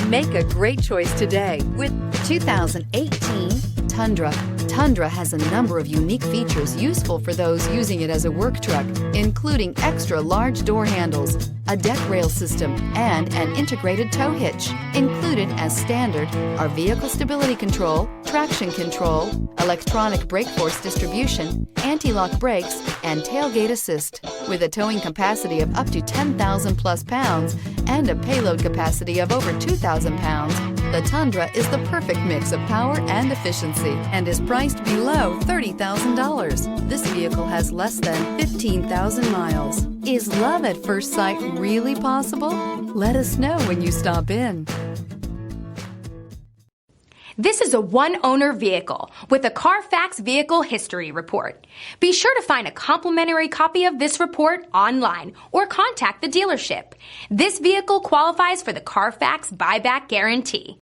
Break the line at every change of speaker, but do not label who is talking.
Make a great choice today with 2018 Tundra. Tundra has a number of unique features useful for those using it as a work truck, including extra large door handles, a deck rail system, and an integrated tow hitch. Included as standard are vehicle stability control, traction control, electronic brake force distribution, anti-lock brakes, and tailgate assist. With a towing capacity of up to 10,000 plus pounds and a payload capacity of over 2,000 pounds, the Tundra is the perfect mix of power and efficiency and is priced below $30,000. This vehicle has less than 15,000 miles. Is love at first sight really possible? Let us know when you stop in.
This is a one-owner vehicle with a Carfax Vehicle History Report. Be sure to find a complimentary copy of this report online or contact the dealership. This vehicle qualifies for the Carfax Buyback Guarantee.